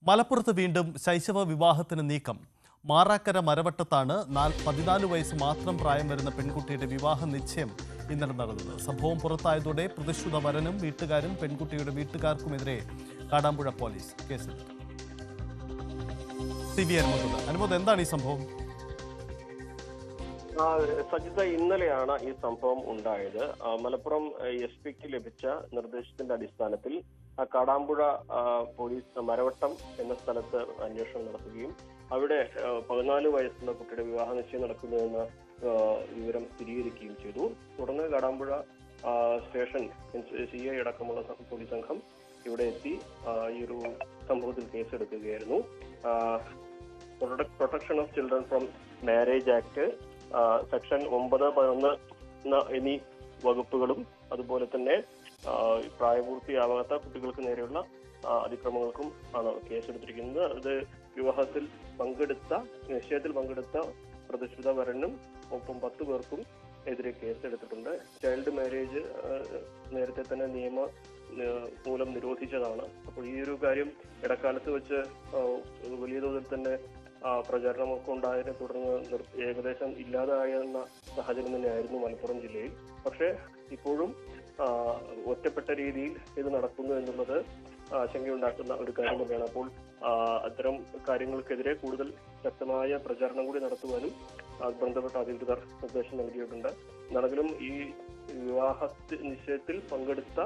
മലപ്പുറത്ത് വീണ്ടും ശൈശവ വിവാഹത്തിന് നീക്കം. മാറാക്കര മരവട്ടത്താണ് 14 വയസ്സ് മാത്രം പ്രായം വരുന്ന പെൺകുട്ടിയുടെ വിവാഹ നിശ്ചയം ഇന്നലെ നടന്നത്. സംഭവം പുറത്തായതോടെ പ്രതിശ്രുത വരനും വീട്ടുകാരും പെൺകുട്ടിയുടെ വീട്ടുകാർക്കുമെതിരെ കാടാമ്പുഴ പോലീസ് കേസെടുത്തു. അനുമോദ്, എന്താണ് ഈ സംഭവം? സജിത, ഇന്നലെയാണ് ഈ സംഭവം ഉണ്ടായത്. മലപ്പുറം SP-ക്ക് ലഭിച്ച നിർദ്ദേശത്തിന്റെ അടിസ്ഥാനത്തിൽ കാടാമ്പുഴ പോലീസ് മരവട്ടം എന്ന സ്ഥലത്ത് അന്വേഷണം നടത്തുകയും അവിടെ 14 വയസ്സുള്ള കുട്ടിയുടെ വിവാഹ നിശ്ചയം നടക്കുന്നുവെന്ന വിവരം സ്ഥിരീകരിക്കുകയും ചെയ്തു. തുടർന്ന് കാടാമ്പുഴ സ്റ്റേഷൻ CI അടക്കമുള്ള പോലീസ് സംഘം ഇവിടെ എത്തി ഈ ഒരു സംഭവത്തിൽ കേസെടുക്കുകയായിരുന്നു. Protection of children from marriage act section 9, 11 എന്നീ വകുപ്പുകളും അതുപോലെ തന്നെ പ്രായപൂർത്തിയാവാത്ത കുട്ടികൾക്ക് നേരെയുള്ള അതിക്രമങ്ങൾക്കും ആണ് കേസെടുത്തിരിക്കുന്നത്. അത് വിവാഹത്തിൽ നിശ്ചയത്തിൽ പങ്കെടുത്ത പ്രതിഷ്ഠിത വരനും ഒപ്പം 10 പേർക്കും എതിരെ കേസെടുത്തിട്ടുണ്ട്. ചൈൽഡ് മാരേജ് നേരത്തെ തന്നെ മൂലം നിരോധിച്ചതാണ്. അപ്പോൾ ഈ ഒരു കാര്യം ഇടക്കാലത്ത് വെച്ച് വലിയ തോതിൽ തന്നെ പ്രചാരണമൊക്കെ ഉണ്ടായതിനെ തുടർന്ന് ഏകദേശം ഇല്ലാതായെന്ന സാഹചര്യം തന്നെയായിരുന്നു മലപ്പുറം ജില്ലയിൽ. പക്ഷേ ഇപ്പോഴും ഒറ്റപ്പെട്ട രീതിയിൽ ഇത് നടക്കുന്നു എന്നുള്ളത് ആശങ്കയുണ്ടാക്കുന്ന ഒരു കാര്യം തന്നെയാണ്. അപ്പോൾ അത്തരം കാര്യങ്ങൾക്കെതിരെ കൂടുതൽ ശക്തമായ പ്രചാരണം കൂടി നടത്തുവാനും ബന്ധപ്പെട്ട അധികൃതർ നിർദ്ദേശം നൽകിയിട്ടുണ്ട്. എന്നാണെങ്കിലും ഈ വിവാഹ നിശ്ചയത്തിൽ പങ്കെടുത്ത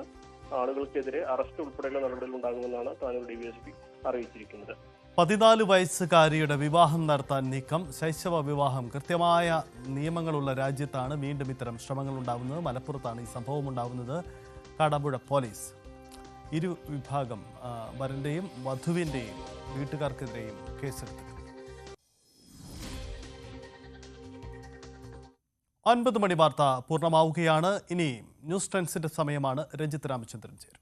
ആളുകൾക്കെതിരെ അറസ്റ്റ് ഉൾപ്പെടെയുള്ള നടപടികൾ ഉണ്ടാകുമെന്നാണ് താനൂർ DVSP അറിയിച്ചിരിക്കുന്നത്. 14 വയസ്സുകാരിയുടെ വിവാഹം നടത്താൻ നീക്കം. ശൈശവ വിവാഹം കൃത്യമായ നിയമങ്ങളുള്ള രാജ്യത്താണ് വീണ്ടും ഇത്തരം ശ്രമങ്ങൾ ഉണ്ടാകുന്നത്. മലപ്പുറത്താണ് ഈ സംഭവം ഉണ്ടാകുന്നത്. കാടാമ്പുഴ പോലീസ് ഇരു വിഭാഗം വരന്റെയും വധുവിന്റെയും വീട്ടുകാർക്കെതിരെയും കേസെടുത്തു. 9 മണി വാർത്ത പൂർണ്ണമാവുകയാണ്. ഇനി ന്യൂസ് ട്രെൻഡ്സിന്റെ സമയമാണ്. രഞ്ജിത്ത് രാമചന്ദ്രൻ ചേരും.